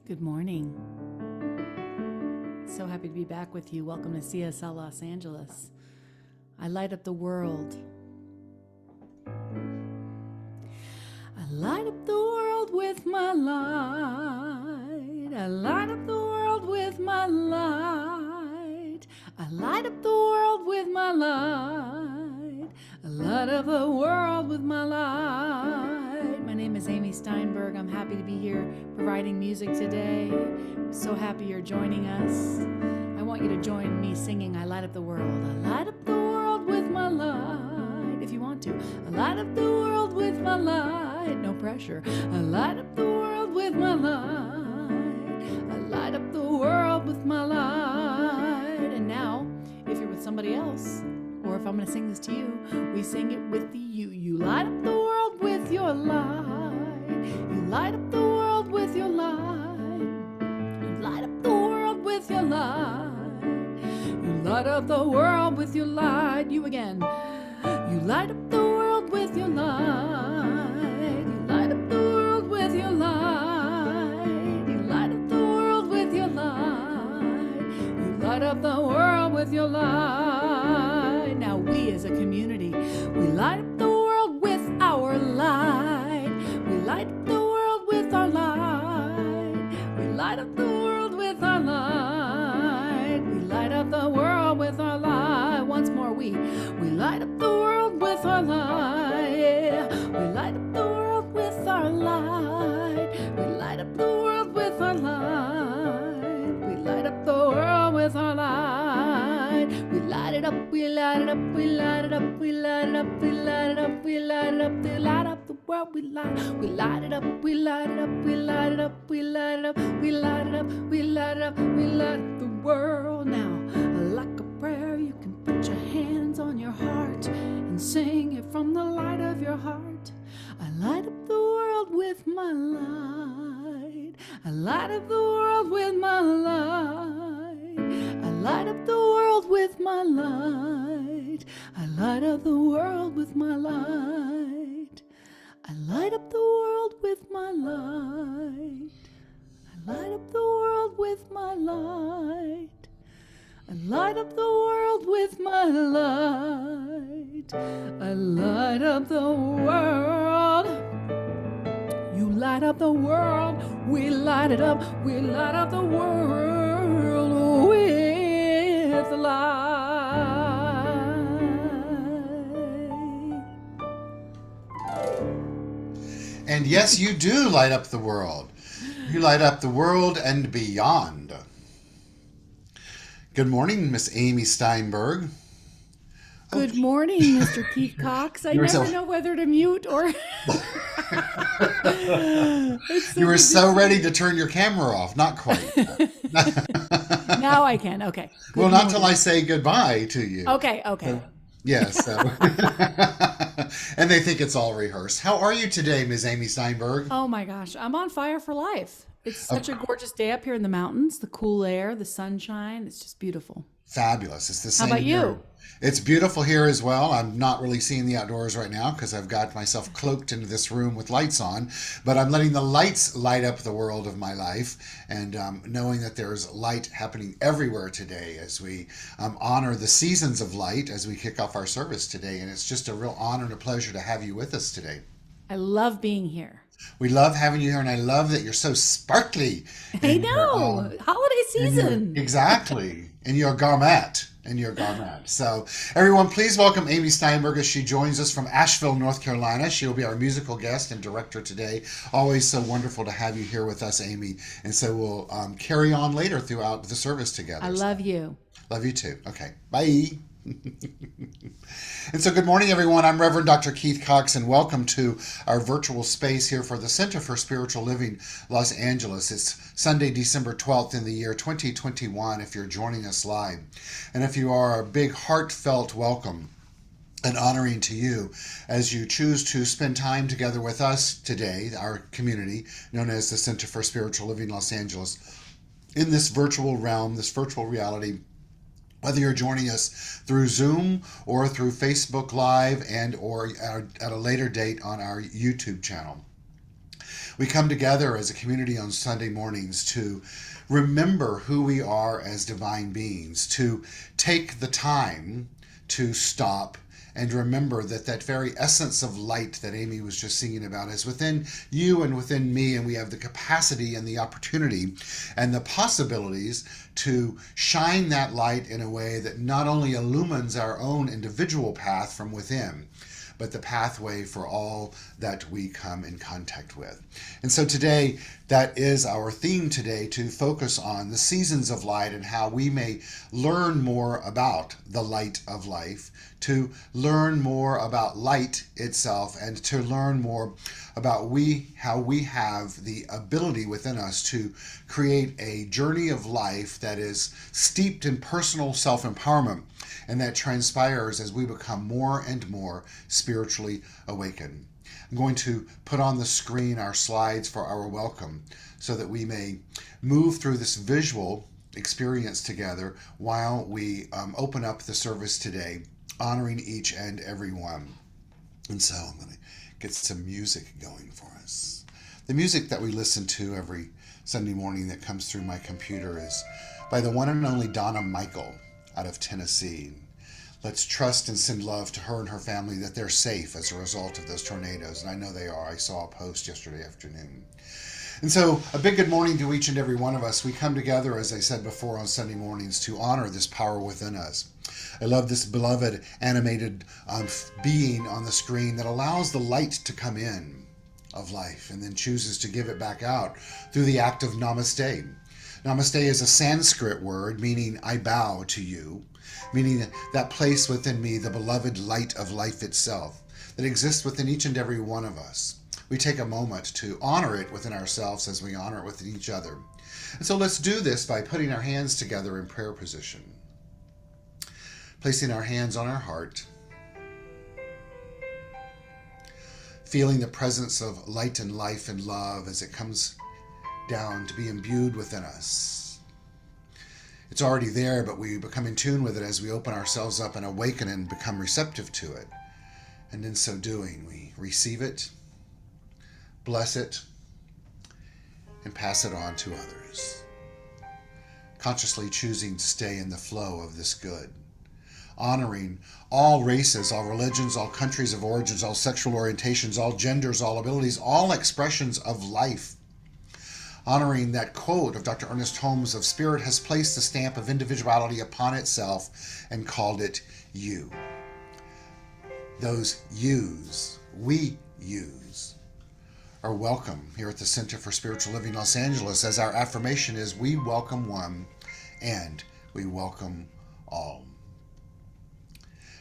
Good morning. So happy to be back with you. Welcome to CSL Los Angeles. I light up the world. I light up the world with my light. I light up the world with my light. I light up the world with my light. I light up the world with my light. My name is Amy Steinberg. I'm happy to be here providing music today. I'm so happy you're joining us. I want you to join me singing I light up the world. I light up the world with my light. If you want to. I light up the world with my light. No pressure. I light up the world with my light. I light up the world with my light. And now, if you're with somebody else, or if I'm going to sing this to you, we sing it with you. You light up the world with your light. You light up the world with your light. You light up the world with your light. You light up the world with your light. You again. You light up the world with your light. You light up the world with your light. You light up the world with your light. You light up the world with your light. Now we as a community, we light up the world with our light. We light up the world with our light. We light up the world with our light. We light up the world with our light. Once more, we light up the world with our light. Yeah. We light up the world with our light. We light up the world with our light. We light up the world with our light. We light it up, we light it up, we light it up, we light it up, we light it up, we light it up, we light up the world, we light it up, we light it up, we light it up, we light it up, we light it up, we light it up, we light up the world. Now, like a prayer, you can put your hands on your heart and sing it from the light of your heart. I light up the world with my light. I light up the world with my light. I light up the world with my light. I light up the world with my light. I light up the world with my light. I light up the world with my light. I light up the world with my light. I light up the world. You light up the world. We light it up. We light up the world with light. And yes, you do light up the world. You light up the world and beyond. Good morning, Miss Amy Steinberg. Good morning, Mr. Keith Cox. I never know whether to mute or... You were so ready to turn your camera off. Not quite. Now I can. Okay. Well, not till I say goodbye to you. Okay. Yes. And they think it's all rehearsed. How are you today, Ms. Amy Steinberg? Oh my gosh, I'm on fire for life. It's such a gorgeous day up here in the mountains. The cool air, the sunshine. It's just beautiful. Fabulous. It's the same. How about here. you? It's beautiful here as well. I'm not really seeing the outdoors right now because I've got myself cloaked into this room with lights on, but I'm letting the lights light up the world of my life, and knowing that there's light happening everywhere today as we honor the seasons of light as we kick off our service today. And it's just a real honor and a pleasure to have you with us today. I love being here. We love having you here, and I love that you're so sparkly. I know. Holiday season. Exactly. And your garment. So, everyone, please welcome Amy Steinberg as she joins us from Asheville, North Carolina. She'll be our musical guest and director today. Always so wonderful to have you here with us, Amy. And so we'll carry on later throughout the service together. I love you. Love you too. Okay. Bye. And so good morning, everyone. I'm Reverend Dr. Keith Cox, and welcome to our virtual space here for the Center for Spiritual Living, Los Angeles. It's Sunday, December 12th in the year 2021 if you're joining us live. And if you are, a big heartfelt welcome and honoring to you as you choose to spend time together with us today, our community known as the Center for Spiritual Living, Los Angeles, in this virtual realm, this virtual reality. Whether you're joining us through Zoom or through Facebook Live and or at a later date on our YouTube channel. We come together as a community on Sunday mornings to remember who we are as divine beings, to take the time to stop and remember that that very essence of light that Amy was just singing about is within you and within me, and we have the capacity and the opportunity and the possibilities to shine that light in a way that not only illumines our own individual path from within, but the pathway for all that we come in contact with. And so today, that is our theme today, to focus on the seasons of light and how we may learn more about the light of life, to learn more about light itself, and to learn more about how we have the ability within us to create a journey of life that is steeped in personal self-empowerment, and that transpires as we become more and more spiritually awakened. I'm going to put on the screen our slides for our welcome so that we may move through this visual experience together while we open up the service today, honoring each and every one. And so I'm going to get some music going for us. The music that we listen to every Sunday morning that comes through my computer is by the one and only Donna Michael out of Tennessee. Let's trust and send love to her and her family that they're safe as a result of those tornadoes. And I know they are. I saw a post yesterday afternoon. And so a big good morning to each and every one of us. We come together, as I said before, on Sunday mornings to honor this power within us. I love this beloved animated being on the screen that allows the light to come in of life and then chooses to give it back out through the act of namaste. Namaste is a Sanskrit word meaning I bow to you, meaning that place within me, the beloved light of life itself, that exists within each and every one of us. We take a moment to honor it within ourselves as we honor it within each other. And so let's do this by putting our hands together in prayer position, placing our hands on our heart, feeling the presence of light and life and love as it comes down to be imbued within us. It's already there, but we become in tune with it as we open ourselves up and awaken and become receptive to it. And in so doing, we receive it, bless it, and pass it on to others. Consciously choosing to stay in the flow of this good. Honoring all races, all religions, all countries of origins, all sexual orientations, all genders, all abilities, all expressions of life. Honoring that quote of Dr. Ernest Holmes of Spirit has placed the stamp of individuality upon itself and called it you. Those yous, we use, are welcome here at the Center for Spiritual Living Los Angeles, as our affirmation is we welcome one and we welcome all.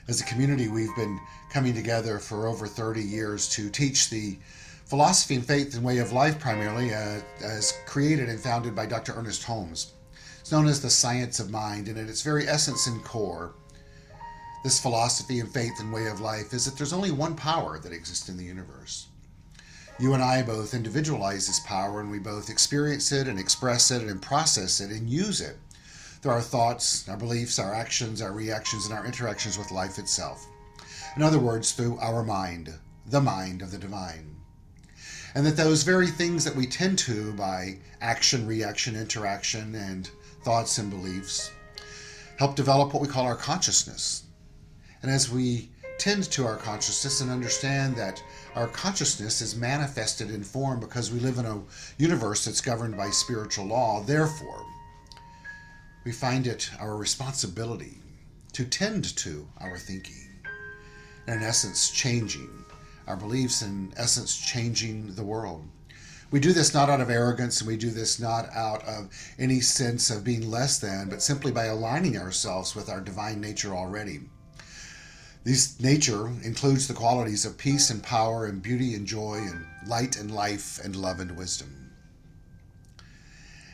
As a community, we've been coming together for over 30 years to teach the philosophy and faith and way of life, primarily as created and founded by Dr. Ernest Holmes. It's known as the science of mind, and at its very essence and core, this philosophy and faith and way of life is that there's only one power that exists in the universe. You and I both individualize this power, and we both experience it and express it and process it and use it through our thoughts, our beliefs, our actions, our reactions, and our interactions with life itself. In other words, through our mind, the mind of the divine. And that those very things that we tend to by action, reaction, interaction, and thoughts and beliefs help develop what we call our consciousness. And as we tend to our consciousness and understand that our consciousness is manifested in form because we live in a universe that's governed by spiritual law, therefore, we find it our responsibility to tend to our thinking, and in essence, changing our beliefs, in essence, changing the world. We do this not out of arrogance, and we do this not out of any sense of being less than, but simply by aligning ourselves with our divine nature already. This nature includes the qualities of peace and power and beauty and joy and light and life and love and wisdom.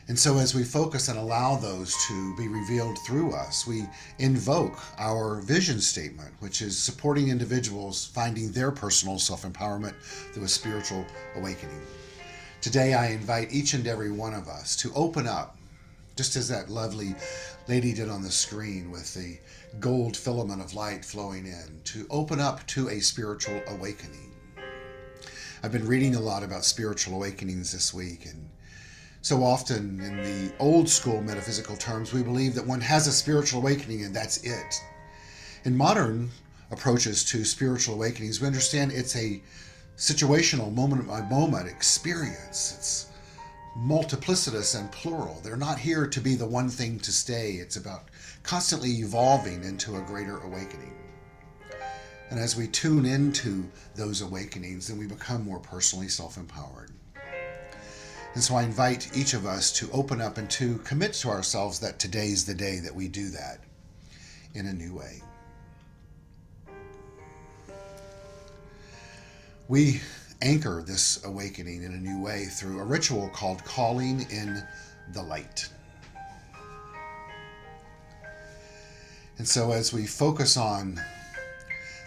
And so as we focus and allow those to be revealed through us, we invoke our vision statement, which is supporting individuals finding their personal self-empowerment through a spiritual awakening. Today, I invite each and every one of us to open up, just as that lovely lady did on the screen with the gold filament of light flowing in, to open up to a spiritual awakening. I've been reading a lot about spiritual awakenings this week, and so often in the old school metaphysical terms, we believe that one has a spiritual awakening and that's it. In modern approaches to spiritual awakenings, we understand it's a situational, moment by moment experience. It's multiplicitous and plural. They're not here to be the one thing to stay. It's about constantly evolving into a greater awakening. And as we tune into those awakenings, then we become more personally self-empowered. And so I invite each of us to open up and to commit to ourselves that today's the day that we do that in a new way. We anchor this awakening in a new way through a ritual called calling in the light. And so as we focus on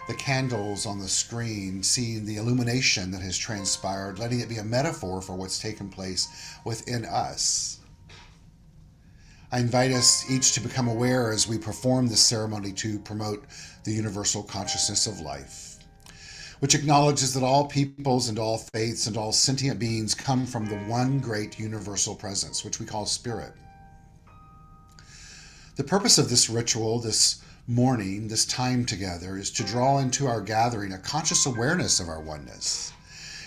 the candles on the screen, seeing the illumination that has transpired, letting it be a metaphor for what's taken place within us, I invite us each to become aware as we perform this ceremony to promote the universal consciousness of life, which acknowledges that all peoples and all faiths and all sentient beings come from the one great universal presence, which we call spirit. The purpose of this ritual, this morning, this time together, is to draw into our gathering a conscious awareness of our oneness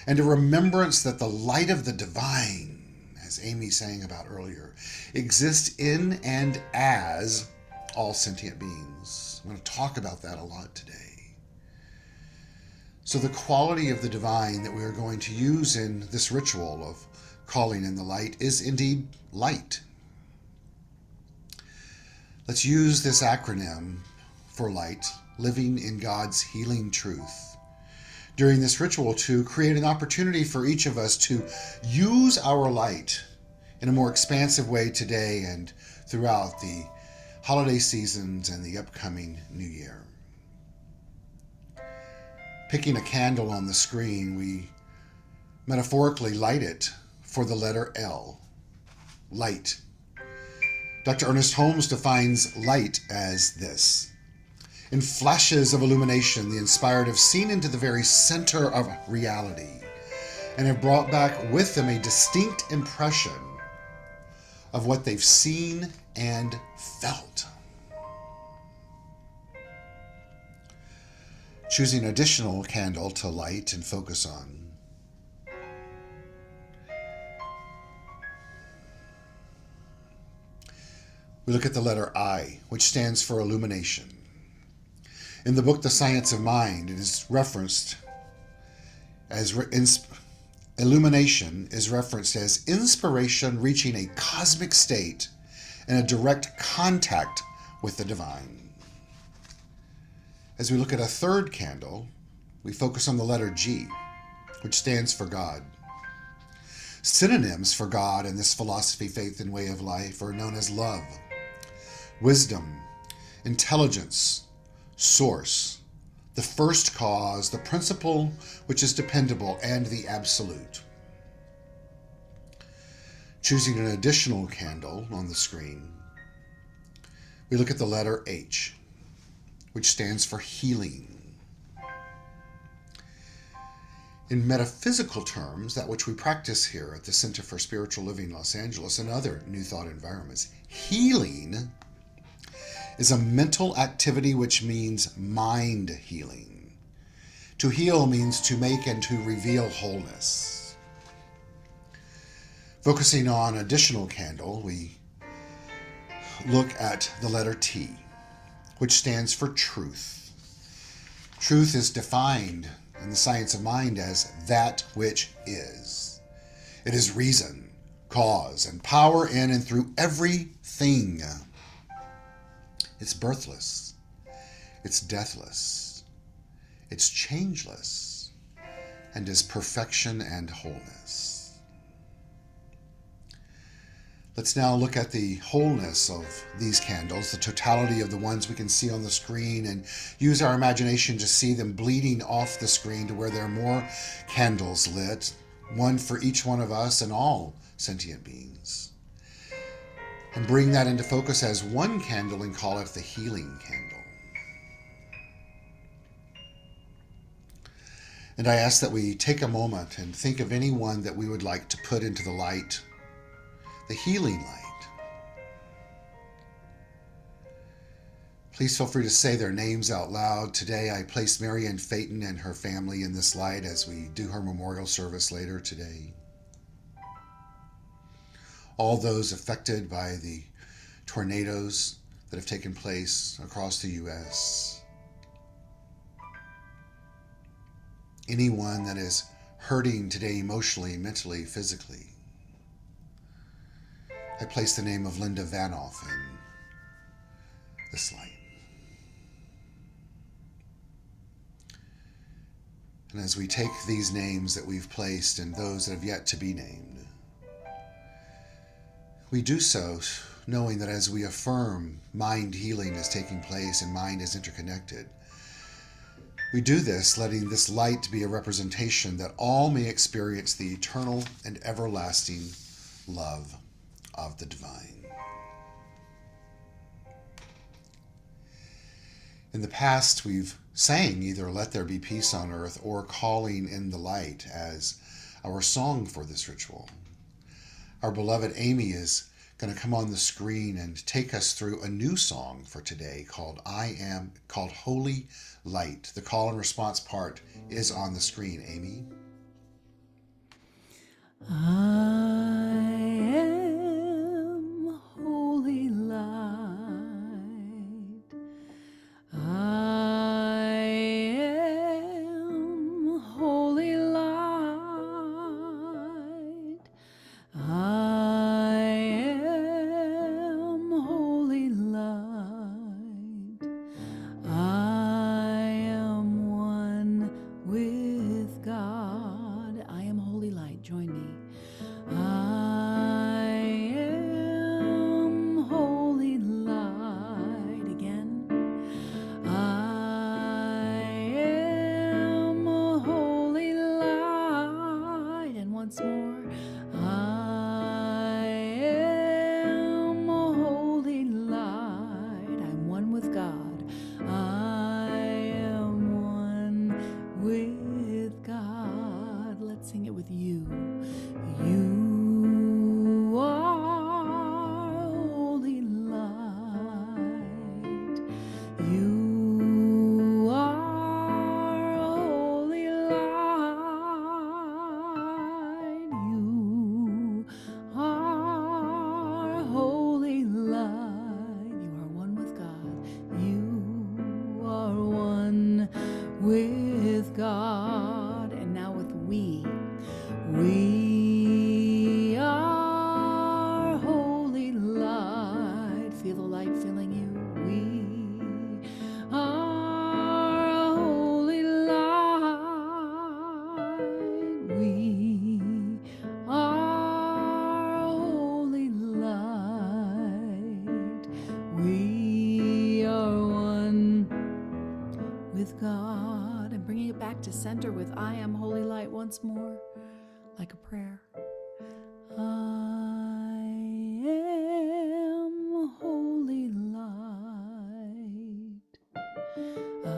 and a remembrance that the light of the divine, as Amy sang about earlier, exists in and as all sentient beings. I'm going to talk about that a lot today. So the quality of the divine that we are going to use in this ritual of calling in the light is indeed light. Let's use this acronym for light, living in God's healing truth, during this ritual to create an opportunity for each of us to use our light in a more expansive way today and throughout the holiday seasons and the upcoming new year. Picking a candle on the screen, we metaphorically light it for the letter L, light. Dr. Ernest Holmes defines light as this: in flashes of illumination, the inspired have seen into the very center of reality and have brought back with them a distinct impression of what they've seen and felt. Choosing an additional candle to light and focus on. We look at the letter I, which stands for illumination. In the book, The Science of Mind, it is referenced as illumination is referenced as inspiration reaching a cosmic state and a direct contact with the divine. As we look at a third candle, we focus on the letter G, which stands for God. Synonyms for God in this philosophy, faith, and way of life are known as love, wisdom, intelligence, source, the first cause, the principle which is dependable, and the absolute. Choosing an additional candle on the screen, we look at the letter H, which stands for healing. In metaphysical terms, that which we practice here at the Center for Spiritual Living Los Angeles and other New Thought environments, healing is a mental activity which means mind healing. To heal means to make and to reveal wholeness. Focusing on additional candle, we look at the letter T, which stands for truth. Truth is defined in the science of mind as that which is. It is reason, cause, and power in and through everything. It's birthless, it's deathless, it's changeless, and is perfection and wholeness. Let's now look at the wholeness of these candles, the totality of the ones we can see on the screen, and use our imagination to see them bleeding off the screen to where there are more candles lit, one for each one of us and all sentient beings. And bring that into focus as one candle and call it the healing candle. And I ask that we take a moment and think of anyone that we would like to put into the light, the healing light. Please feel free to say their names out loud. Today I place Marianne Phaeton and her family in this light as we do her memorial service later today. All those affected by the tornadoes that have taken place across the U.S. Anyone that is hurting today emotionally, mentally, physically. I place the name of Linda Vanoff in this light. And as we take these names that we've placed and those that have yet to be named, we do so knowing that as we affirm mind healing is taking place and mind is interconnected, we do this letting this light be a representation that all may experience the eternal and everlasting love of the divine. In the past, we've sang either Let There Be Peace on Earth or Calling in the Light as our song for this ritual. Our beloved Amy is going to come on the screen and take us through a new song for today called Holy Light. The call and response part is on the screen. Amy? I am holy light. I am holy light. I am holy light. I am one with God. I am holy light. Join me. I am holy light. Again. I am holy light. And once more. I am holy light. I'm one with God. I am one with God. Let's sing it with you. You are holy light. You are holy light. You are holy light. You are one with God. You are one with God. And now with we. We are holy light. Feel the light filling you. We are holy light. We are holy light. We are one with God. And bringing it back to center with I am holy light once more, like a prayer. I am holy light. I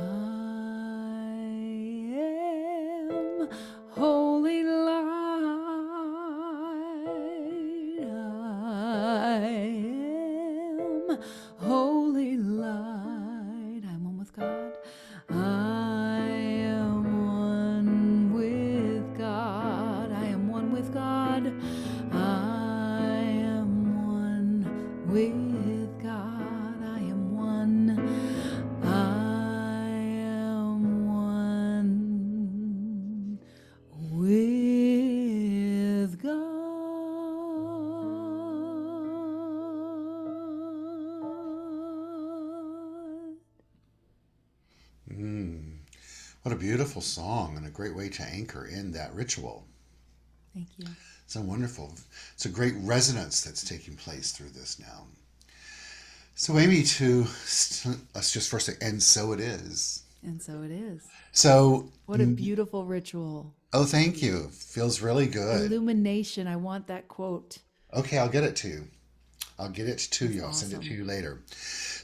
am holy light. I am holy light. I'm one with God. I am one with God. I am one with God. I am one with God. I am one. I am one with God. What a beautiful song and a great way to anchor in that ritual. Thank you. So wonderful. It's a great resonance that's taking place through this now. So Amy, let's just first say, and so it is. And so it is. So, What a beautiful ritual. oh, thank you. Feels really good. Illumination. I want that quote. Okay, I'll get it to you. I'll get it to you. I'll send it awesome. to you later.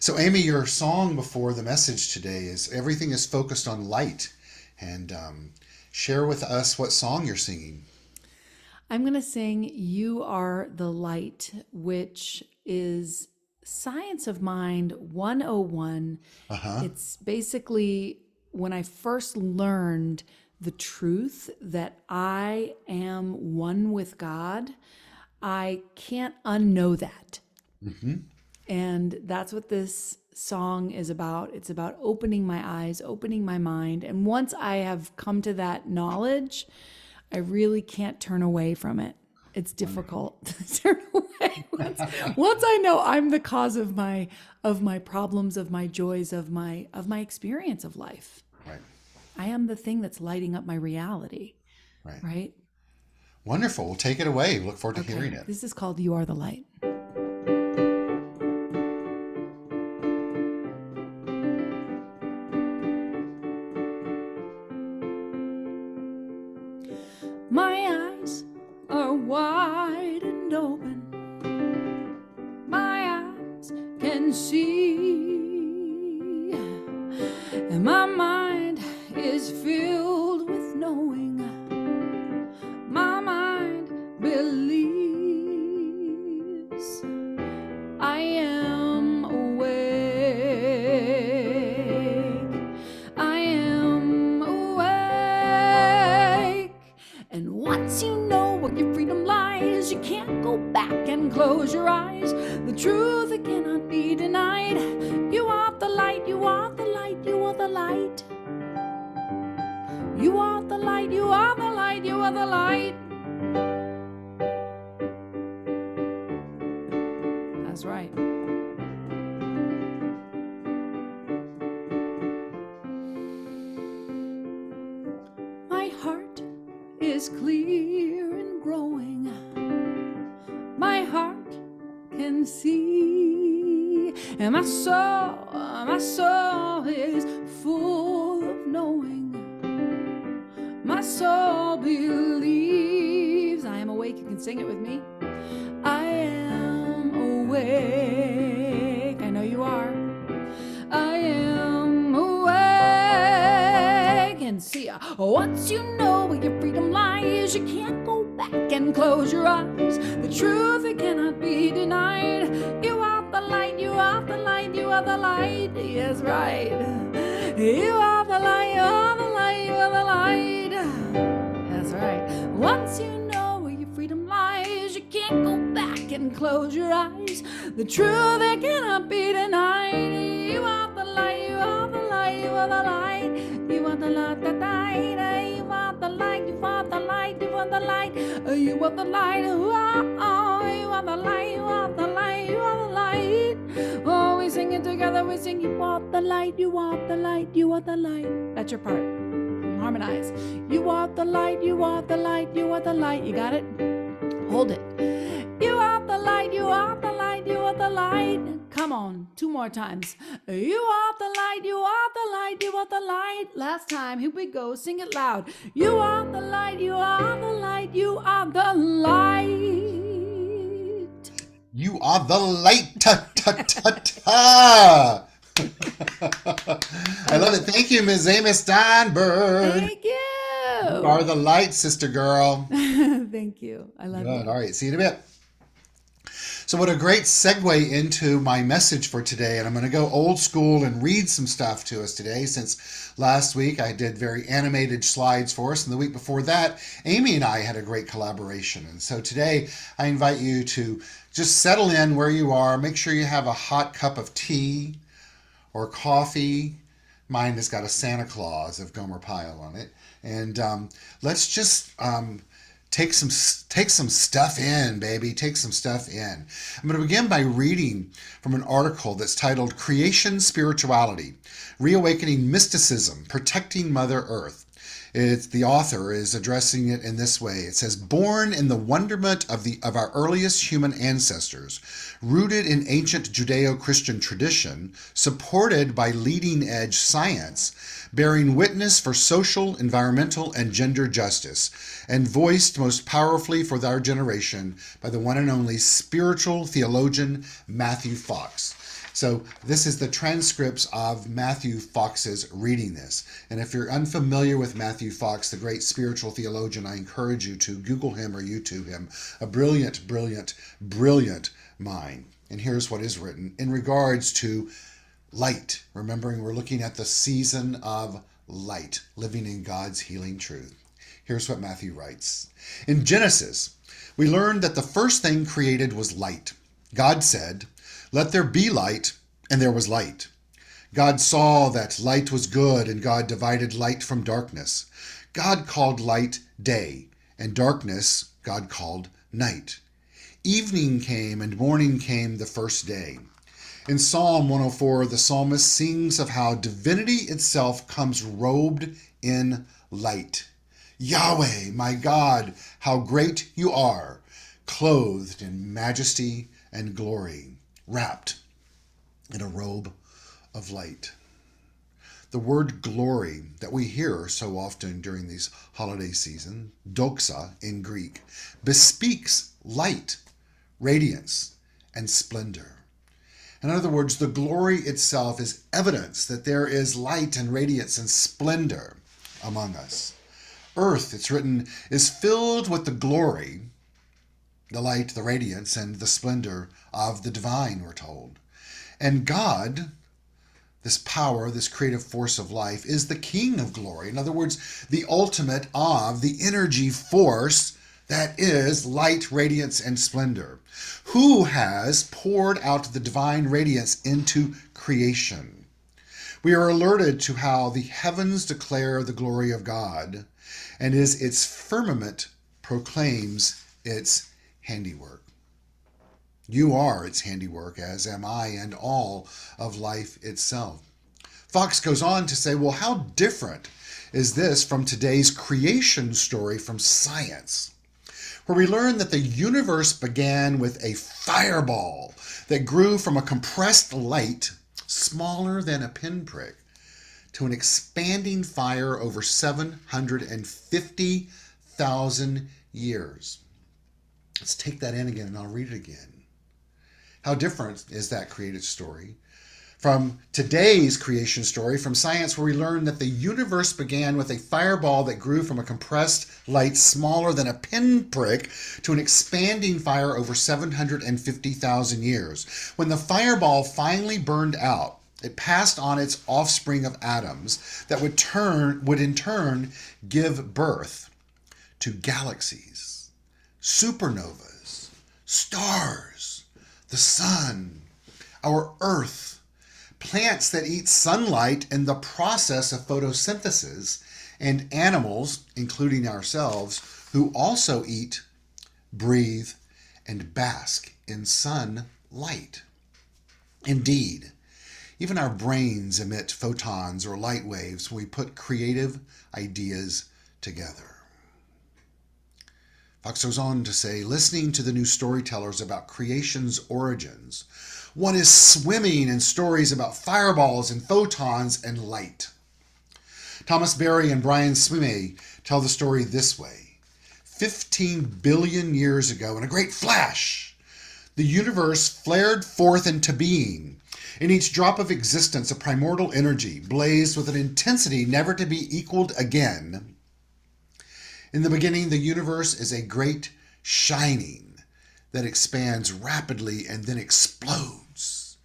So, Amy, your song before the message today is everything is focused on light. And Share with us what song you're singing. I'm going to sing You Are the Light, which is Science of Mind 101. Uh-huh. It's basically when I first learned the truth that I am one with God, I can't unknow that. And that's what this song is about. It's about opening my eyes, opening my mind. And once I have come to that knowledge, I really can't turn away from it. It's difficult to turn away. Once I know I'm the cause of my problems, of my joys, of my experience of life. Right. I am the thing that's lighting up my reality. Right. Right? Wonderful. We'll take it away. Look forward to hearing it. This is called You Are the Light. My eyes are wide and open. My eyes can see. And my mind is filled with knowing. My mind believes I am awake. I am awake. And once you know where your freedom lies, you can't go back and close your eyes. The truth that cannot be denied. You are the light, you are the light, you are the light. You are the light, you are the light, you are the light. That's right. My heart is clear and growing. My heart can see. And my soul is full of knowing. My soul believes I am awake. You can sing it with me. I am awake. I know you are. I am awake. And see, once you know where your freedom lies, you can't go back and close your eyes. The truth that cannot be denied. You are the light, you are the light, you are the light. Yes, right. You are the light, you are the light, you are the light. That's right. Once you know where your freedom lies, you can't go back and close your eyes. The truth that cannot be denied. You are the light, you are the light, you are the light. You are the light, the light. You are the light, you are the light, you are the light. You are the light, you are the light, you are the light, you are the light. Oh, we sing it together, we sing you are the light, you are the light, you are the light. That's your part. Harmonize. You are the light, you are the light, you are the light. You got it? Hold it. You are the light, you are the light, you are the light. Come on, 2 more times. You are the light, you are the light, you are the light. Last time, here we go, sing it loud. You are the light, you are the light, you are the light. You are the light. Ta ta ta ta. I love it. Thank you, Ms. Amy Steinberg. Thank you. You are the light, sister girl. Thank you. I love Good. you. All right. See you in a bit. So what a great segue into my message for today. And I'm going to go old school and read some stuff to us today, since last week I did very animated slides for us. And the week before that, Amy and I had a great collaboration. And so today I invite you to just settle in where you are. Make sure you have a hot cup of tea or coffee. Mine has got a Santa Claus of Gomer Pyle on it. And let's just take some stuff in, baby. Take some stuff in. I'm going to begin by reading from an article that's titled Creation Spirituality, Reawakening Mysticism, Protecting Mother Earth. The author is addressing it in this way. It says, born in the wonderment of our earliest human ancestors, rooted in ancient Judeo-Christian tradition, supported by leading-edge science, bearing witness for social, environmental, and gender justice, and voiced most powerfully for our generation by the one and only spiritual theologian Matthew Fox. So this is the transcripts of Matthew Fox's reading this. And if you're unfamiliar with Matthew Fox, the great spiritual theologian, I encourage you to Google him or YouTube him. A brilliant, brilliant, brilliant mind. And here's what is written in regards to light. Remembering we're looking at the season of light, living in God's healing truth. Here's what Matthew writes. In Genesis, we learned that the first thing created was light. God said, "Let there be light," and there was light. God saw that light was good, and God divided light from darkness. God called light day, and darkness God called night. Evening came and morning came the first day. In Psalm 104, the psalmist sings of how divinity itself comes robed in light. Yahweh, my God, how great you are, clothed in majesty and glory, wrapped in a robe of light. The word glory that we hear so often during these holiday season, doxa in Greek, bespeaks light, radiance, and splendor. In other words, the glory itself is evidence that there is light and radiance and splendor among us. Earth, it's written, is filled with the glory, the light, the radiance, and the splendor of the divine, we're told. And God, this power, this creative force of life, is the King of glory. In other words, the ultimate of the energy force that is light, radiance, and splendor, who has poured out the divine radiance into creation. We are alerted to how the heavens declare the glory of God, and as its firmament proclaims its handiwork. You are its handiwork, as am I, and all of life itself. Fox goes on to say, well, how different is this from today's creation story from science, where we learn that the universe began with a fireball that grew from a compressed light smaller than a pinprick to an expanding fire over 750,000 years. Let's take that in again, and I'll read it again. How different is that created story from today's creation story from science, where we learn that the universe began with a fireball that grew from a compressed light smaller than a pinprick to an expanding fire over 750,000 years. When the fireball finally burned out, it passed on its offspring of atoms that would in turn give birth to galaxies, supernovas, stars, the sun, our Earth, plants that eat sunlight in the process of photosynthesis, and animals, including ourselves, who also eat, breathe, and bask in sunlight. Indeed, even our brains emit photons or light waves when we put creative ideas together. Fox goes on to say, listening to the new storytellers about creation's origins, one is swimming in stories about fireballs and photons and light. Thomas Berry and Brian Swimme tell the story this way. 15 billion years ago, in a great flash, the universe flared forth into being. In each drop of existence, a primordial energy blazed with an intensity never to be equaled again. In the beginning, the universe is a great shining that expands rapidly and then explodes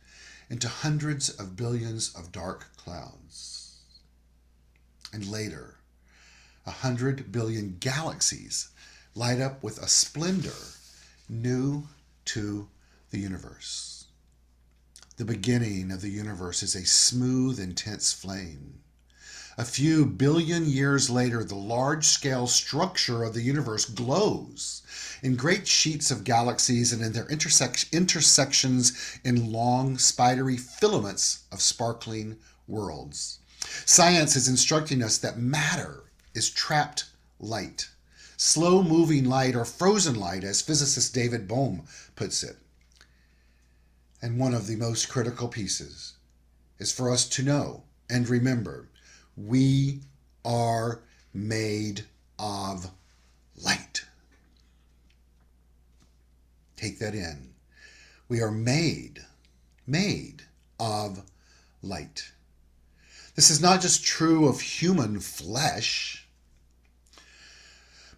into hundreds of billions of dark clouds. And later, 100 billion galaxies light up with a splendor new to the universe. The beginning of the universe is a smooth, intense flame. A few billion years later, the large-scale structure of the universe glows in great sheets of galaxies and in their intersections in long, spidery filaments of sparkling worlds. Science is instructing us that matter is trapped light, slow-moving light or frozen light, as physicist David Bohm puts it. And one of the most critical pieces is for us to know and remember, we are made of light. Take that in. We are made of light. This is not just true of human flesh,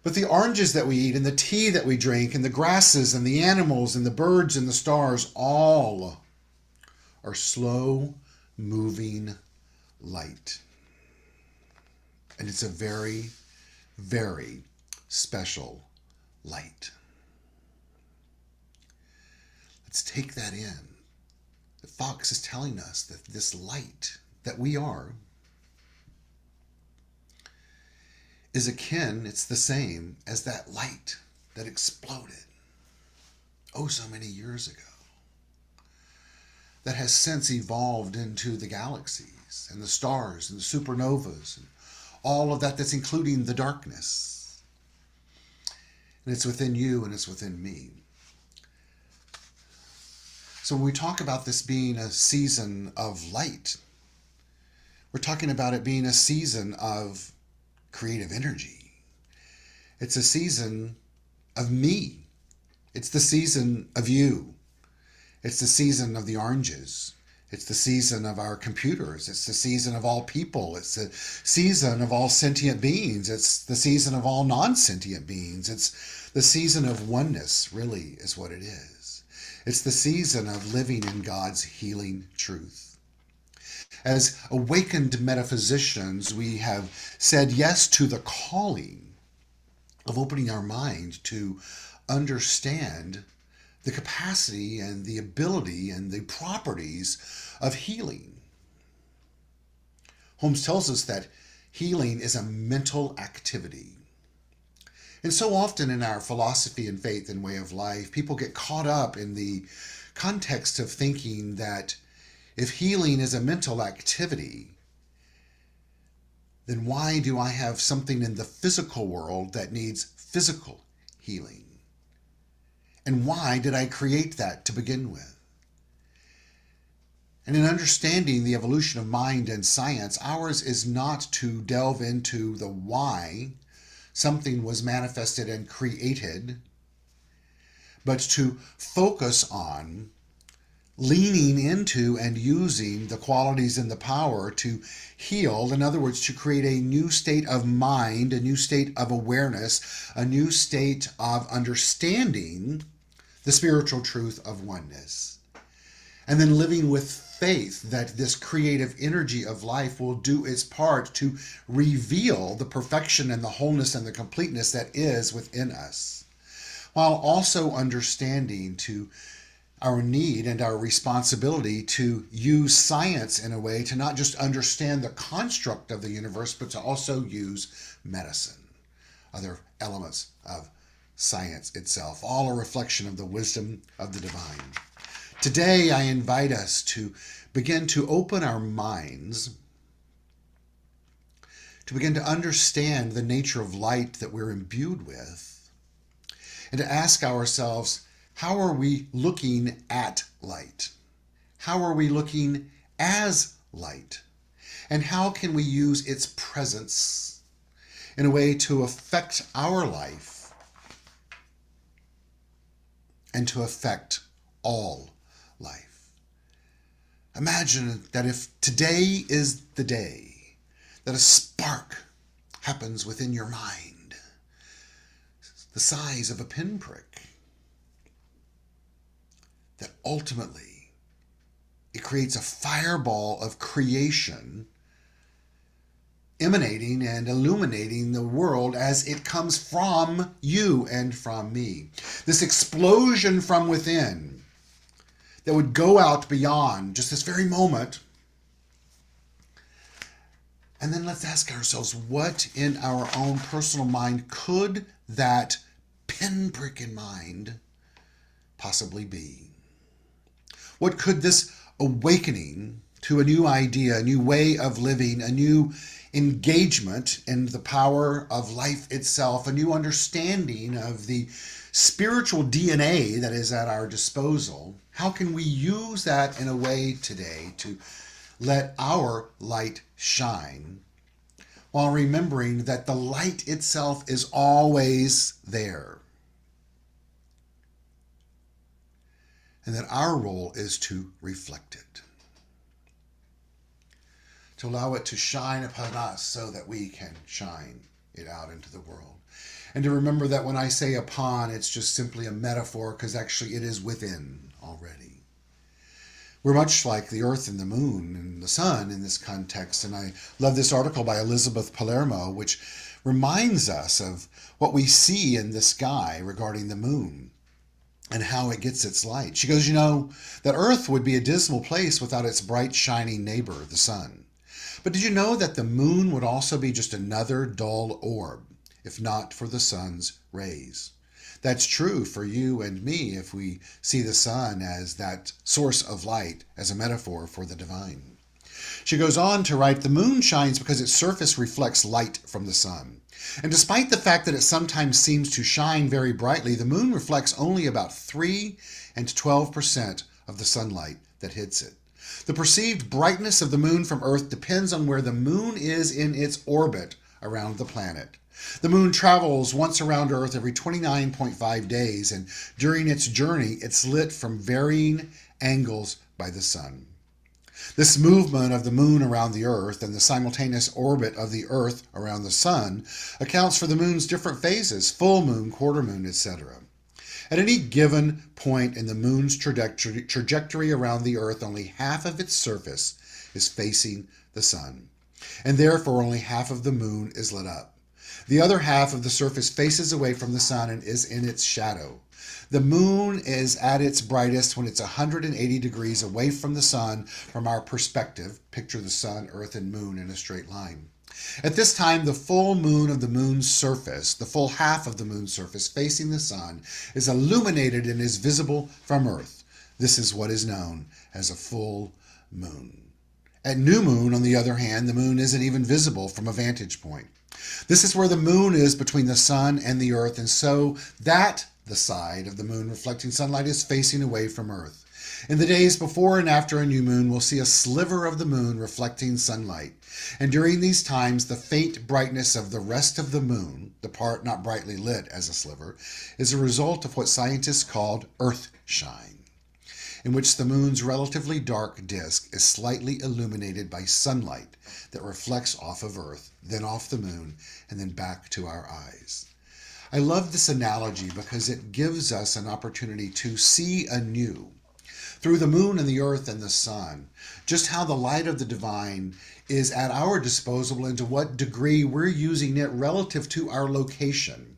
but the oranges that we eat and the tea that we drink and the grasses and the animals and the birds and the stars all are slow moving light. And it's a very, very special light. Let's take that in. The Fox is telling us that this light that we are is akin, it's the same as that light that exploded oh so many years ago, that has since evolved into the galaxies and the stars and the supernovas and all of that, that's including the darkness. And it's within you and it's within me. So when we talk about this being a season of light, we're talking about it being a season of creative energy. It's a season of me. It's the season of you. It's the season of the oranges. It's the season of our computers. It's the season of all people. It's the season of all sentient beings. It's the season of all non-sentient beings. It's the season of oneness, really, is what it is. It's the season of living in God's healing truth. As awakened metaphysicians, we have said yes to the calling of opening our mind to understand the capacity and the ability and the properties of healing. Holmes tells us that healing is a mental activity. And so often in our philosophy and faith and way of life, people get caught up in the context of thinking that if healing is a mental activity, then why do I have something in the physical world that needs physical healing? And why did I create that to begin with? And in understanding the evolution of mind and science, ours is not to delve into the why something was manifested and created, but to focus on leaning into and using the qualities and the power to heal. In other words, to create a new state of mind, a new state of awareness, a new state of understanding the spiritual truth of oneness. And then living with faith that this creative energy of life will do its part to reveal the perfection and the wholeness and the completeness that is within us, while also understanding to our need and our responsibility to use science in a way to not just understand the construct of the universe, but to also use medicine, other elements of science itself, all a reflection of the wisdom of the divine. Today, I invite us to begin to open our minds, to begin to understand the nature of light that we're imbued with, and to ask ourselves, how are we looking at light? How are we looking as light? And how can we use its presence in a way to affect our life and to affect all life? Imagine that if today is the day that a spark happens within your mind, the size of a pinprick, that ultimately it creates a fireball of creation emanating and illuminating the world as it comes from you and from me. This explosion from within that would go out beyond just this very moment. And then let's ask ourselves, what in our own personal mind could that pinprick in mind possibly be? What could this awakening to a new idea, a new way of living, a new engagement in the power of life itself, a new understanding of the spiritual DNA that is at our disposal, how can we use that in a way today to let our light shine, while remembering that the light itself is always there, and that our role is to reflect it? to allow it to shine upon us so that we can shine it out into the world. And to remember that when I say upon, it's just simply a metaphor, because actually it is within already. We're much like the earth and the moon and the sun in this context. And I love this article by Elizabeth Palermo, which reminds us of what we see in the sky regarding the moon and how it gets its light. She goes, that earth would be a dismal place without its bright, shining neighbor, the sun. But did you know that the moon would also be just another dull orb, if not for the sun's rays? That's true for you and me if we see the sun as that source of light, as a metaphor for the divine. She goes on to write, the moon shines because its surface reflects light from the sun. And despite the fact that it sometimes seems to shine very brightly, the moon reflects only about 3 and 12% of the sunlight that hits it. The perceived brightness of the moon from Earth depends on where the moon is in its orbit around the planet. The moon travels once around Earth every 29.5 days, and during its journey, it's lit from varying angles by the sun. This movement of the moon around the Earth and the simultaneous orbit of the Earth around the sun accounts for the moon's different phases, full moon, quarter moon, etc. At any given point in the moon's trajectory around the Earth, only half of its surface is facing the sun, and therefore only half of the moon is lit up. The other half of the surface faces away from the sun and is in its shadow. The moon is at its brightest when it's 180 degrees away from the sun from our perspective. Picture the sun, earth, and moon in a straight line. At this time, the full moon of the moon's surface, the full half of the moon's surface facing the sun, is illuminated and is visible from Earth. This is what is known as a full moon. At new moon, on the other hand, the moon isn't even visible from a vantage point. This is where the moon is between the sun and the Earth, and so that the side of the moon reflecting sunlight is facing away from Earth. In the days before and after a new moon, we'll see a sliver of the moon reflecting sunlight. And during these times, the faint brightness of the rest of the moon, the part not brightly lit as a sliver, is a result of what scientists called earthshine, in which the moon's relatively dark disk is slightly illuminated by sunlight that reflects off of Earth, then off the moon, and then back to our eyes. I love this analogy because it gives us an opportunity to see anew, through the moon and the earth and the sun, just how the light of the divine is at our disposal and to what degree we're using it relative to our location,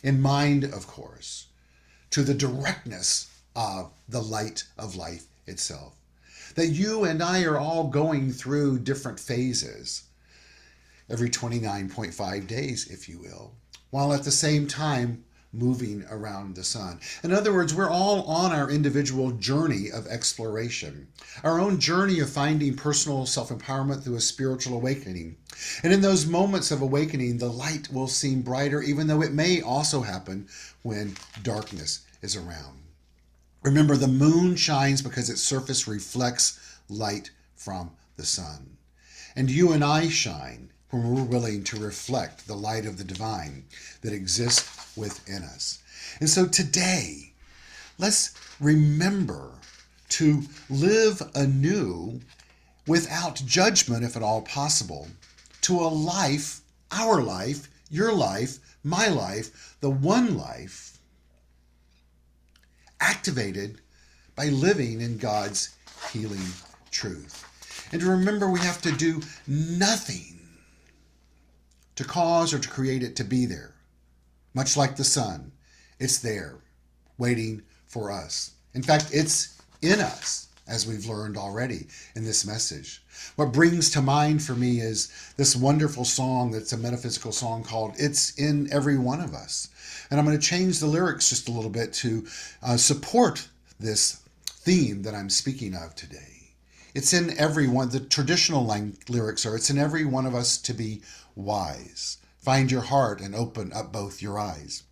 in mind, of course, to the directness of the light of life itself. That you and I are all going through different phases every 29.5 days, if you will, while at the same time moving around the sun. In other words, we're all on our individual journey of exploration, our own journey of finding personal self-empowerment through a spiritual awakening. And in those moments of awakening, the light will seem brighter, even though it may also happen when darkness is around. Remember, the moon shines because its surface reflects light from the sun. And you and I shine when we're willing to reflect the light of the divine that exists within us. And so today, let's remember to live anew without judgment, if at all possible, to a life, our life, your life, my life, the one life, activated by living in God's healing truth. And to remember, we have to do nothing to cause or to create it to be there. Much like the sun, it's there, waiting for us. In fact, it's in us, as we've learned already in this message. What brings to mind for me is this wonderful song that's a metaphysical song called It's in Every One of Us. And I'm going to change the lyrics just a little bit to support this theme that I'm speaking of today. It's in everyone. The traditional lyrics are, it's in every one of us to be wise. Find your heart and open up both your eyes.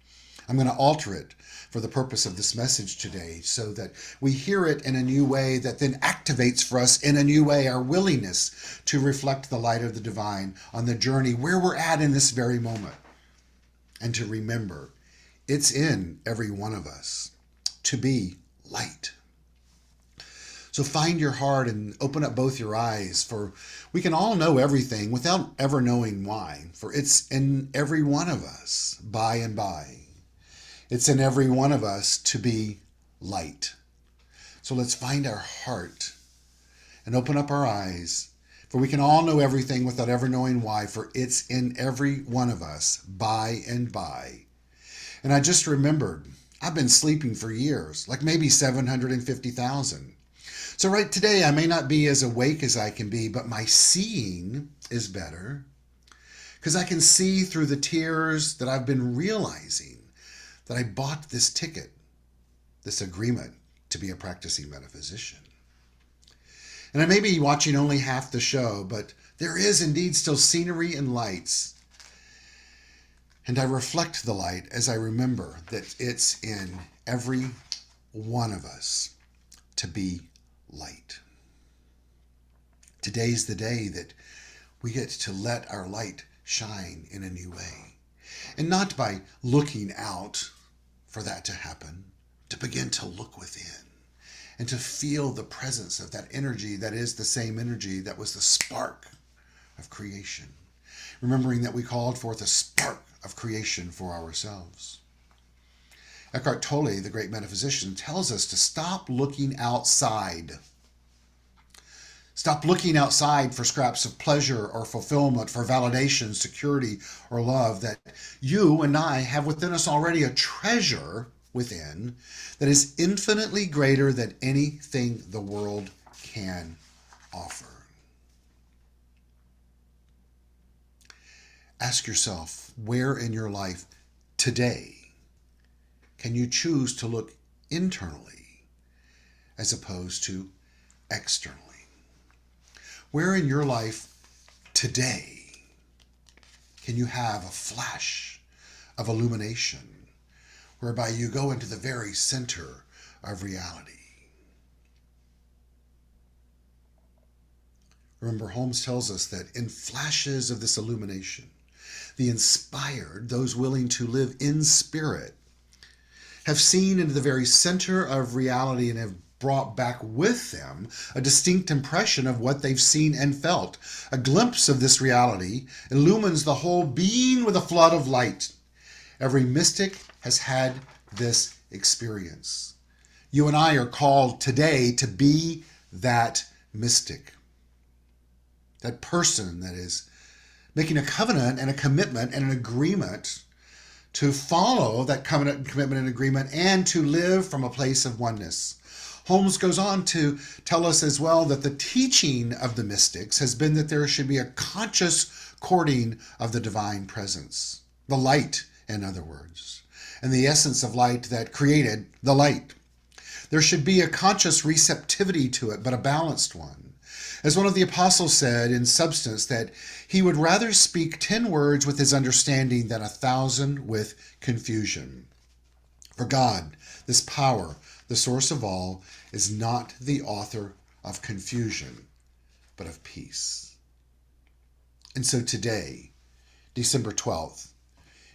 I'm going to alter it for the purpose of this message today so that we hear it in a new way that then activates for us in a new way our willingness to reflect the light of the divine on the journey where we're at in this very moment. And to remember, it's in every one of us to be light. So find your heart and open up both your eyes, for we can all know everything without ever knowing why, for it's in every one of us by and by. It's in every one of us to be light. So let's find our heart and open up our eyes, for we can all know everything without ever knowing why, for it's in every one of us by and by. And I just remembered, I've been sleeping for years, like maybe 750,000. So right today, I may not be as awake as I can be, but my seeing is better, because I can see through the tears that I've been realizing that I bought this ticket, this agreement to be a practicing metaphysician. And I may be watching only half the show, but there is indeed still scenery and lights. And I reflect the light as I remember that it's in every one of us to be light. Today's the day that we get to let our light shine in a new way. And not by looking out for that to happen, to begin to look within and to feel the presence of that energy that is the same energy that was the spark of creation. Remembering that we called forth a spark of creation for ourselves. Eckhart Tolle, the great metaphysician, tells us to stop looking outside. Stop looking outside for scraps of pleasure or fulfillment, for validation, security, or love, that you and I have within us already a treasure within that is infinitely greater than anything the world can offer. Ask yourself, where in your life today can you choose to look internally as opposed to externally? Where in your life today can you have a flash of illumination whereby you go into the very center of reality? Remember, Holmes tells us that in flashes of this illumination, the inspired, those willing to live in spirit, have seen into the very center of reality and have brought back with them a distinct impression of what they've seen and felt. A glimpse of this reality illumines the whole being with a flood of light. Every mystic has had this experience. You and I are called today to be that mystic, that person that is making a covenant and a commitment and an agreement to follow that covenant, commitment, and agreement, and to live from a place of oneness. Holmes goes on to tell us as well that the teaching of the mystics has been that there should be a conscious courting of the divine presence, the light, in other words, and the essence of light that created the light. There should be a conscious receptivity to it, but a balanced one. As one of the apostles said in substance, that he would rather speak 10 words with his understanding than 1,000 with confusion. For God, this power, the source of all, is not the author of confusion, but of peace. And so today, December 12th,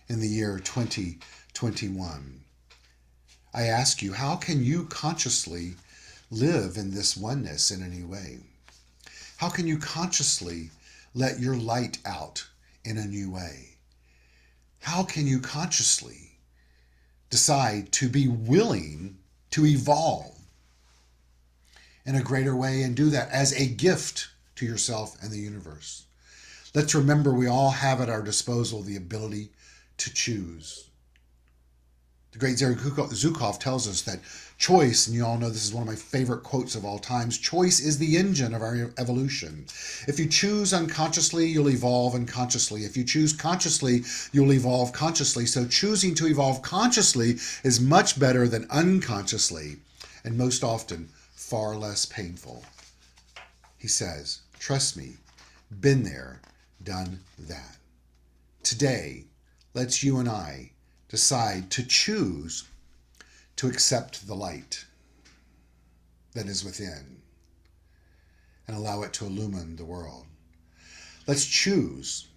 in the year 2021, I ask you, how can you consciously live in this oneness in a new way? How can you consciously let your light out in a new way? How can you consciously decide to be willing to evolve in a greater way and do that as a gift to yourself and the universe? Let's remember we all have at our disposal the ability to choose. The great Zukov tells us that choice, and you all know this is one of my favorite quotes of all times, choice is the engine of our evolution. If you choose unconsciously, you'll evolve unconsciously. If you choose consciously, you'll evolve consciously. So choosing to evolve consciously is much better than unconsciously, and most often far less painful. He says, trust me, been there, done that. Today, let's you and I decide to choose to accept the light that is within and allow it to illumine the world. Let's choose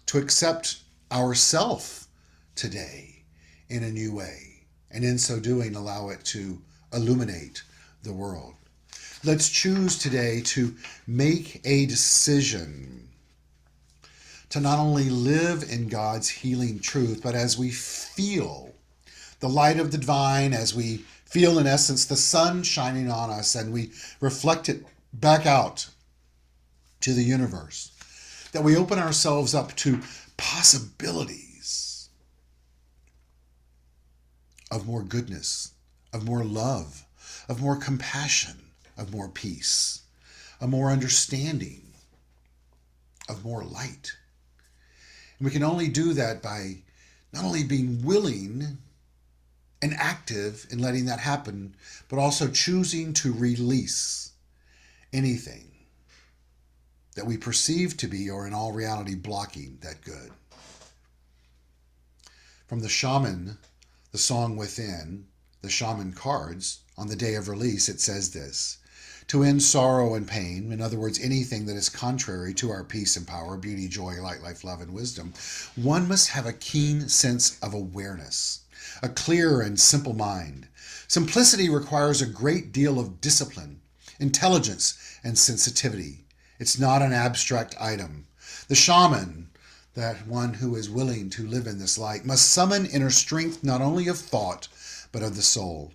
to accept ourself today in a new way, and in so doing, allow it to illuminate the world. Let's choose today to make a decision to not only live in God's healing truth, but as we feel the light of the divine, as we feel, in essence, the sun shining on us, and we reflect it back out to the universe, that we open ourselves up to possibilities of more goodness, of more love, of more compassion, of more peace, of more understanding, of more light. And we can only do that by not only being willing and active in letting that happen, but also choosing to release anything that we perceive to be, or in all reality, blocking that good. From the shaman, the song Within, the shaman cards, on the day of release, it says this: to end sorrow and pain, in other words, anything that is contrary to our peace and power, beauty, joy, light, life, love, and wisdom, one must have a keen sense of awareness, a clear and simple mind. Simplicity requires a great deal of discipline, intelligence, and sensitivity. It's not an abstract item. The shaman, that one who is willing to live in this light, must summon inner strength not only of thought, but of the soul.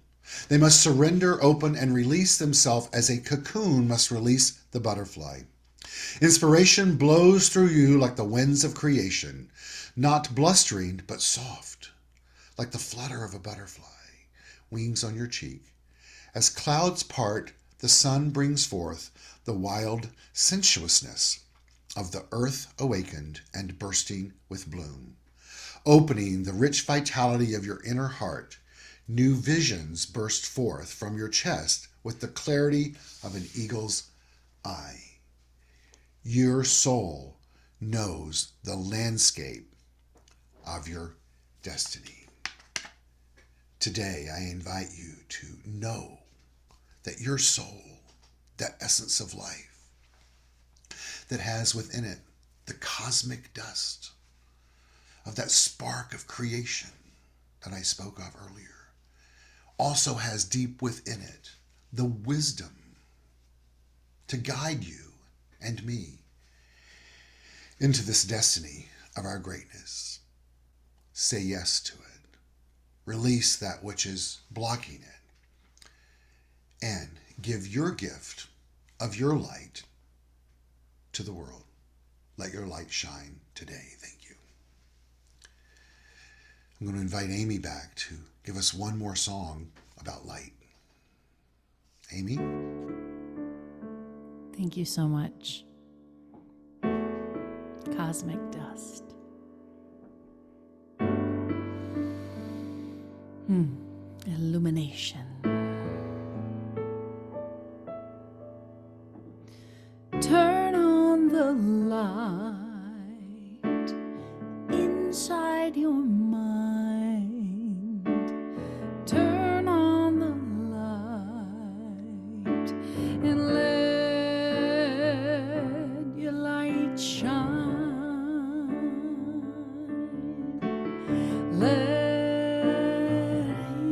They must surrender, open, and release themselves as a cocoon must release the butterfly. Inspiration blows through you like the winds of creation, not blustering, but soft, like the flutter of a butterfly, wings on your cheek. As clouds part, the sun brings forth the wild sensuousness of the earth awakened and bursting with bloom. Opening the rich vitality of your inner heart, new visions burst forth from your chest with the clarity of an eagle's eye. Your soul knows the landscape of your destiny. Today, I invite you to know that your soul, that essence of life, that has within it the cosmic dust of that spark of creation that I spoke of earlier, also has deep within it the wisdom to guide you and me into this destiny of our greatness. Say yes to it. Release that which is blocking it. And give your gift of your light to the world. Let your light shine today. Thank you. I'm going to invite Amy back to give us one more song about light. Amy? Thank you so much. Cosmic dust. Illumination. Turn on the light inside your mind. Turn on the light and let your light shine. Let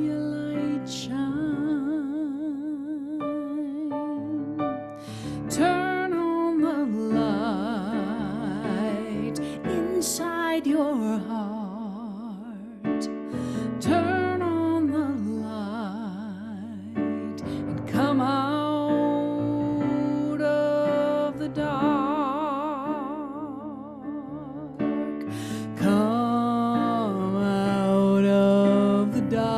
your light shine. Turn on the light inside your heart. Turn on the light and come out of the dark. Come out of the dark.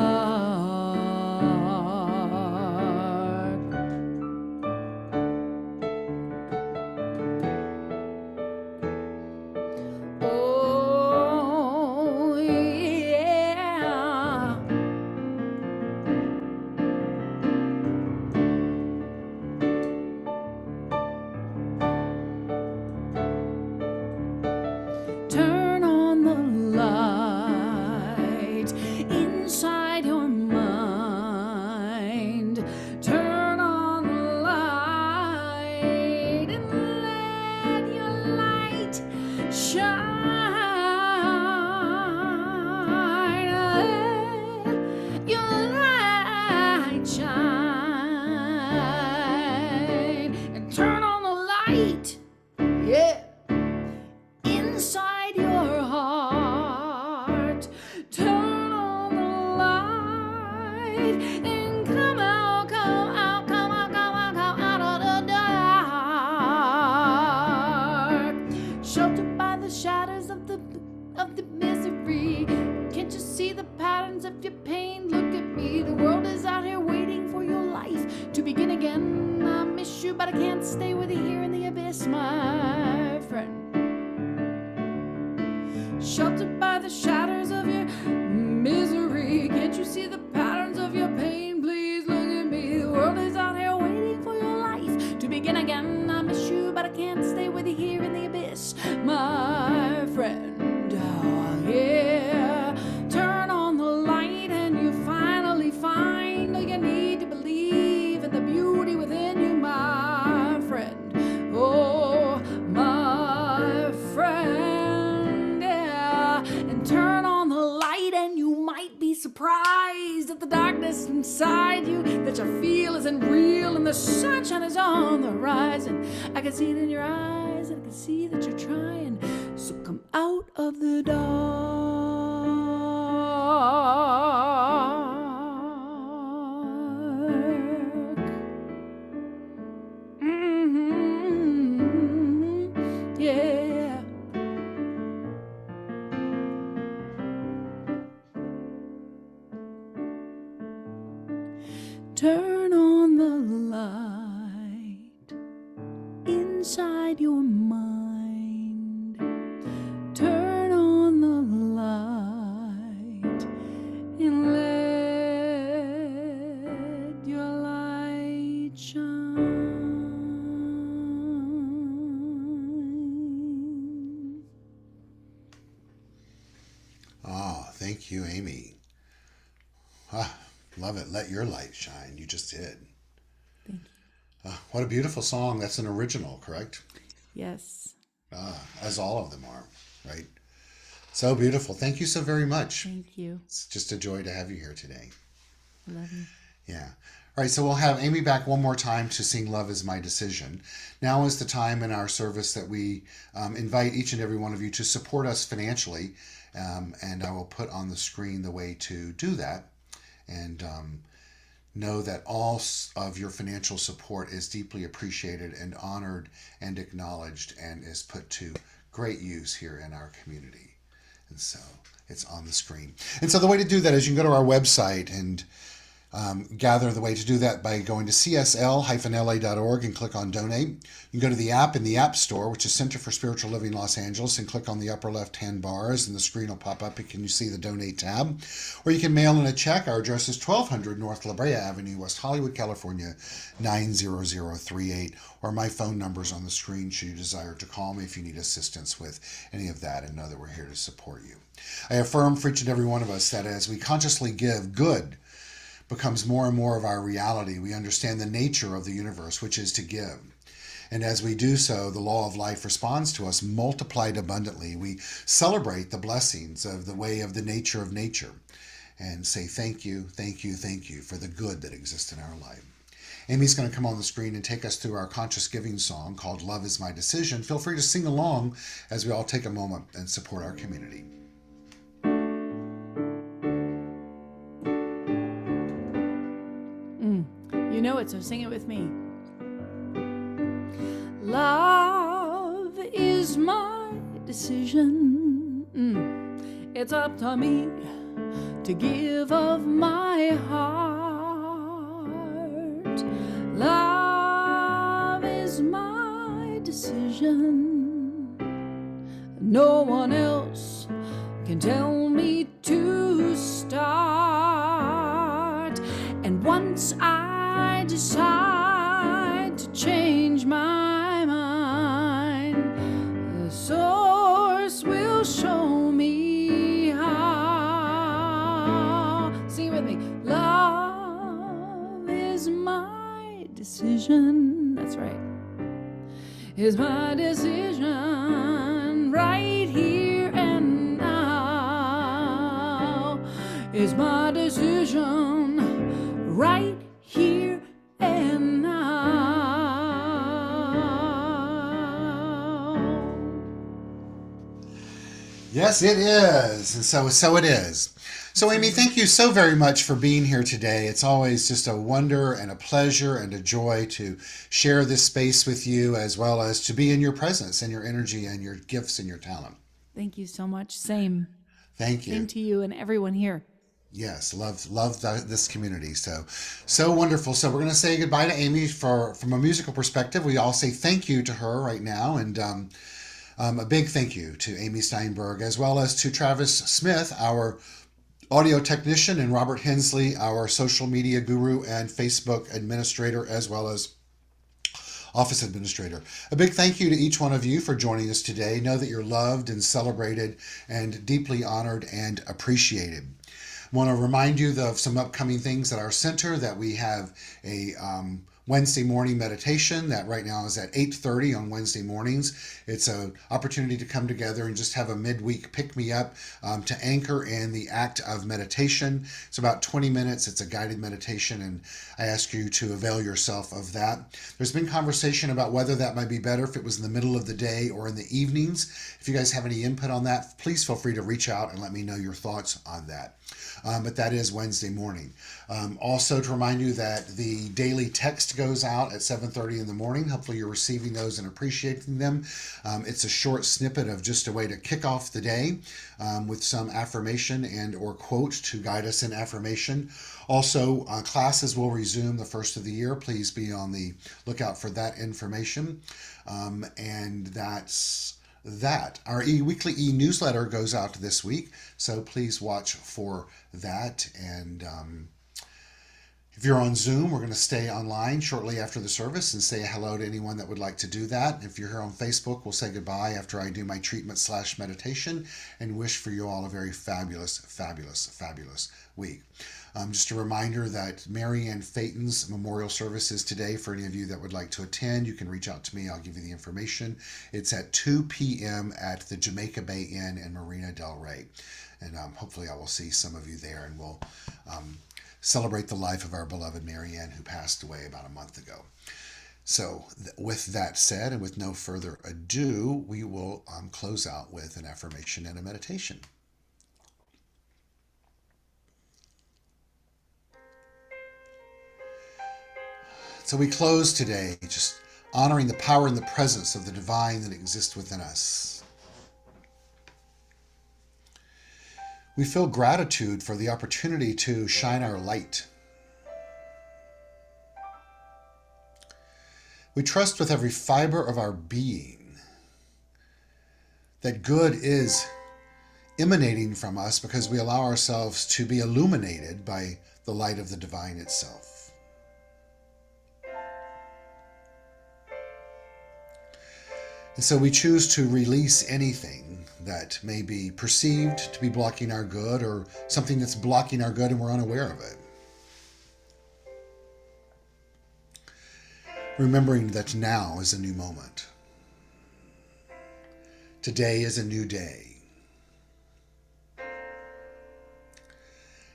you, but I can't stay with you here in the abyss, my friend. Sheltered by the shadows of your misery, can't you see the patterns of your pain? Please look at me. The world is out here waiting for your life to begin again. I miss you, but I can't stay with you here in the abyss, my friend. Oh, yeah. Turn on the light and you finally find all you need to believe in the beauty within you, my friend. Oh, my friend, yeah. And turn on the light and you might be surprised at the darkness inside you that you feel isn't real, and the sunshine is on the horizon. I can see it in your eyes, and I can see that you're trying. So come out of the dark. Yeah. Turn on the light inside your mind. Turn on the light and let your light shine. Oh, thank you, Amy. Ah, love it. Let your light shine. You just did. Thank you. What a beautiful song. That's an original, correct? Yes. As all of them are, right? So beautiful. Thank you so very much. Thank you. It's just a joy to have you here today. I love you. Yeah. All right, so we'll have Amy back one more time to sing Love Is My Decision. Now is the time in our service that we invite each and every one of you to support us financially, and I will put on the screen the way to do that. And know that all of your financial support is deeply appreciated and honored and acknowledged and is put to great use here in our community. And so it's on the screen. And so the way to do that is you can go to our website and gather the way to do that by going to CSL-LA.org and click on Donate. You can go to the app in the App Store, which is Center for Spiritual Living Los Angeles, and click on the upper left-hand bars, and the screen will pop up, and you see the Donate tab. Or you can mail in a check. Our address is 1200 North La Brea Avenue, West Hollywood, California, 90038. Or my phone number is on the screen should you desire to call me if you need assistance with any of that, and know that we're here to support you. I affirm for each and every one of us that as we consciously give, good becomes more and more of our reality. We understand the nature of the universe, which is to give. And as we do so, the law of life responds to us multiplied abundantly. We celebrate the blessings of the way of the nature of nature and say thank you, thank you, thank you for the good that exists in our life. Amy's going to come on the screen and take us through our conscious giving song called Love Is My Decision. Feel free to sing along as we all take a moment and support our community. You know it, so sing it with me. Love is my decision. It's up to me to give of my heart. Love is my decision. No one else can tell me to start. And once I decide to change my mind, the source will show me how. Sing it with me. Love is my decision. That's right. Is my decision right here and now. Is my decision right here and now. Yes, it is. And so it is. So, Amy, thank you so very much for being here today. It's always just a wonder and a pleasure and a joy to share this space with you, as well as to be in your presence and your energy and your gifts and your talent. Thank you so much. Same. Thank you. Same to you and everyone here. Yes, this community. So wonderful. So we're going to say goodbye to Amy from a musical perspective. We all say thank you to her right now, and a big thank you to Amy Steinberg, as well as to Travis Smith, our audio technician, and Robert Hensley, our social media guru and Facebook administrator, as well as office administrator. A big thank you to each one of you for joining us today. Know that you're loved and celebrated and deeply honored and appreciated. I want to remind you of some upcoming things at our center, that we have a Wednesday morning meditation that right now is at 8:30 on Wednesday mornings. It's an opportunity to come together and just have a midweek pick-me-up to anchor in the act of meditation. It's about 20 minutes. It's a guided meditation, and I ask you to avail yourself of that. There's been conversation about whether that might be better if it was in the middle of the day or in the evenings. If you guys have any input on that, please feel free to reach out and let me know your thoughts on that. But that is Wednesday morning. Also, to remind you that the daily text goes out at 7:30 in the morning. Hopefully you're receiving those and appreciating them. It's a short snippet of just a way to kick off the day with some affirmation and or quote to guide us in affirmation. Also, classes will resume the first of the year. Please be on the lookout for that information. And that's that. Our weekly e-newsletter goes out this week, so please watch for that. And if you're on Zoom, we're going to stay online shortly after the service and say hello to anyone that would like to do that. If you're here on Facebook, we'll say goodbye after I do my treatment/meditation and wish for you all a very fabulous, fabulous, fabulous week. Just a reminder that Mary Ann Phaeton's memorial service is today. For any of you that would like to attend, you can reach out to me. I'll give you the information. It's at 2 p.m. at the Jamaica Bay Inn in Marina Del Rey. And hopefully I will see some of you there, and we'll celebrate the life of our beloved Mary Ann, who passed away about a month ago. So with that said, and with no further ado, we will close out with an affirmation and a meditation. So we close today just honoring the power and the presence of the divine that exists within us. We feel gratitude for the opportunity to shine our light. We trust with every fiber of our being that good is emanating from us because we allow ourselves to be illuminated by the light of the divine itself. And so we choose to release anything that may be perceived to be blocking our good, or something that's blocking our good and we're unaware of it. Remembering that now is a new moment. Today is a new day.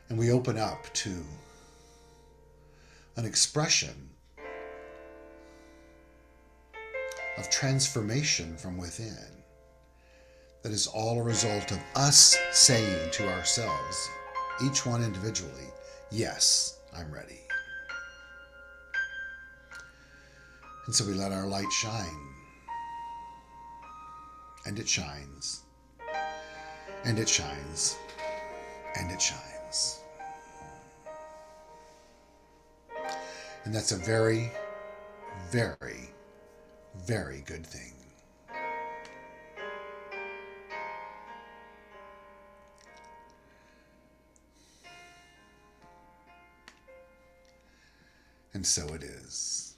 And we open up to an expression of transformation from within that is all a result of us saying to ourselves, each one individually, yes, I'm ready. And so we let our light shine. And it shines. And it shines. And it shines. And that's a very, very, very good thing. And so it is.